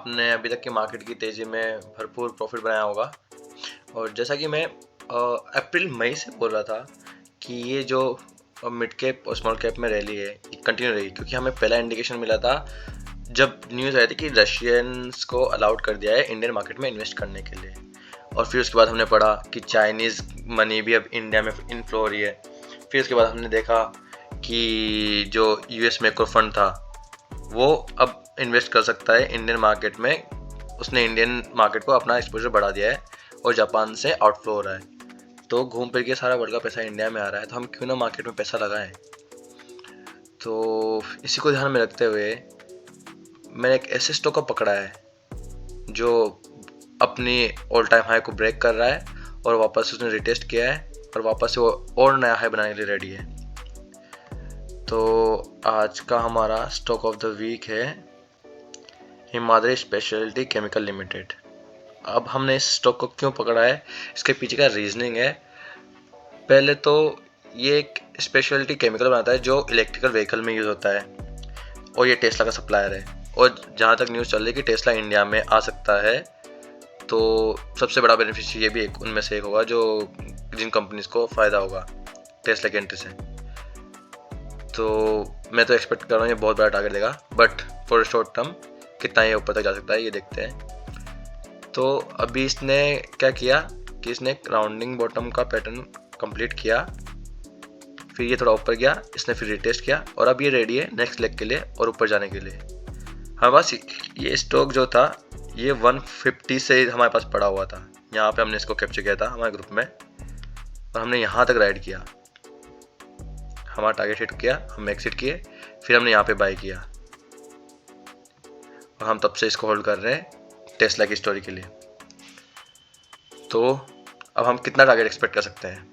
आपने अभी तक की मार्केट की तेज़ी में भरपूर प्रॉफिट बनाया होगा। और जैसा कि मैं अप्रैल मई से बोल रहा था कि ये जो मिड कैप और स्मॉल कैप में रैली है ये कंटिन्यू रहेगी, क्योंकि हमें पहला इंडिकेशन मिला था जब न्यूज़ आई थी कि रशियंस को अलाउड कर दिया है इंडियन मार्केट में इन्वेस्ट करने के लिए। और फिर उसके बाद हमने पढ़ा कि चाइनीज़ मनी भी अब इंडिया में इनफ्लो हो रही है। फिर उसके बाद हमने देखा कि जो यूएस मैक्रो फंड था वो अब इन्वेस्ट कर सकता है इंडियन मार्केट में। उसने इंडियन मार्केट को अपना एक्सपोजर बढ़ा दिया है और जापान से आउटफ्लो हो रहा है। तो घूम फिर के सारा वर्ल्ड का पैसा इंडिया में आ रहा है, तो हम क्यों ना मार्केट में पैसा लगाएं। तो इसी को ध्यान में रखते हुए मैंने एक ऐसे स्टॉक को पकड़ा है जो अपनी ऑल टाइम हाई को ब्रेक कर रहा है और वापस उसने रिटेस्ट किया है और वापस से वो और नया हाई बनाने के लिए रेडी है। तो आज का हमारा स्टॉक ऑफ द वीक है हिमाद्री स्पेशलिटी केमिकल लिमिटेड। अब हमने इस स्टॉक को क्यों पकड़ा है, इसके पीछे का रीजनिंग है। पहले तो ये एक स्पेशलिटी केमिकल बनाता है जो इलेक्ट्रिकल व्हीकल में यूज़ होता है और ये टेस्ला का सप्लायर है। और जहाँ तक न्यूज़ चल रही है कि टेस्ला इंडिया में आ सकता है, तो सबसे बड़ा बेनिफिशियरी ये भी एक उनमें से एक होगा जो जिन कंपनीज को फ़ायदा होगा टेस्ला की एंट्री से। तो मैं तो एक्सपेक्ट कर रहा हूँ ये बहुत बड़ा टारगेट देगा, बट फॉर शॉर्ट टर्म कितना ये ऊपर तक जा सकता है ये देखते हैं। तो अभी इसने क्या किया कि इसने राउंडिंग बॉटम का पैटर्न कंप्लीट किया, फिर ये थोड़ा ऊपर गया, इसने फिर रिटेस्ट किया और अब ये रेडी है नेक्स्ट लेग के लिए और ऊपर जाने के लिए। हमारे पास ये स्टॉक जो था ये 150 से हमारे पास पड़ा हुआ था, यहाँ पे हमने इसको कैप्चर किया था हमारे ग्रुप में और हमने यहाँ तक राइड किया, हमारा टारगेट हिट किया, हम एक्सिट किए, फिर हमने यहाँ पे बाय किया और हम तब से इसको होल्ड कर रहे हैं टेस्ला की स्टोरी के लिए। तो अब हम कितना टारगेट एक्सपेक्ट कर सकते हैं,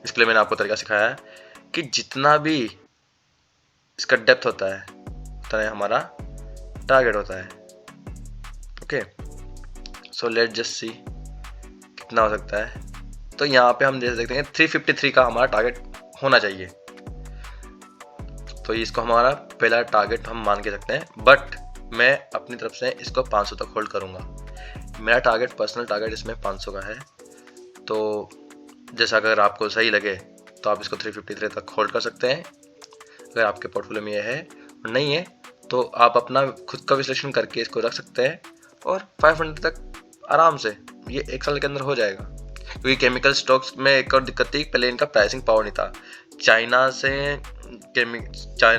इसके लिए मैंने आपको तरीका सिखाया है कि जितना भी इसका डेप्थ होता है उतना ही हमारा टारगेट होता है। Okay, so let just see कितना हो सकता है। तो यहाँ पे हम देख सकते हैं 353 का हमारा टारगेट होना चाहिए, तो इसको हमारा पहला टारगेट हम मान के सकते हैं। बट मैं अपनी तरफ से इसको 500 तक होल्ड करूँगा। मेरा टारगेट, पर्सनल टारगेट इसमें 500 का है। तो जैसा अगर आपको सही लगे तो आप इसको 353 तक होल्ड कर सकते हैं अगर आपके पोर्टफोलियो में ये है, और नहीं है तो आप अपना खुद का विश्लेषण करके इसको रख सकते हैं और 500 तक आराम से ये एक साल के अंदर हो जाएगा। क्योंकि केमिकल स्टॉक्स में एक और दिक्कत थी, पहले इनका प्राइसिंग पावर नहीं था। चाइना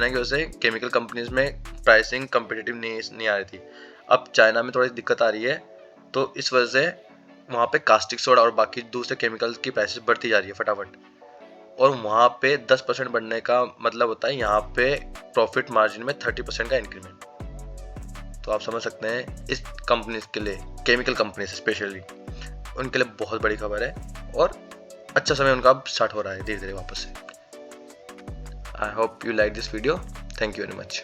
की वजह से केमिकल कंपनीज में प्राइसिंग कम्पिटिटिव नहीं आ रही थी। अब चाइना में थोड़ी दिक्कत आ रही है, तो इस वजह से वहाँ पे कास्टिक सोडा और बाकी दूसरे केमिकल्स की प्राइसेस बढ़ती जा रही है फटाफट, और वहाँ पे 10% बढ़ने का मतलब होता है यहाँ पे प्रॉफिट मार्जिन में 30% का इंक्रीमेंट। तो आप समझ सकते हैं इस कंपनीज के लिए, केमिकल कंपनीज स्पेशली, उनके लिए बहुत बड़ी खबर है और अच्छा समय उनका अब स्टार्ट हो रहा है धीरे धीरे वापस से। I hope you like this video. Thank you very much.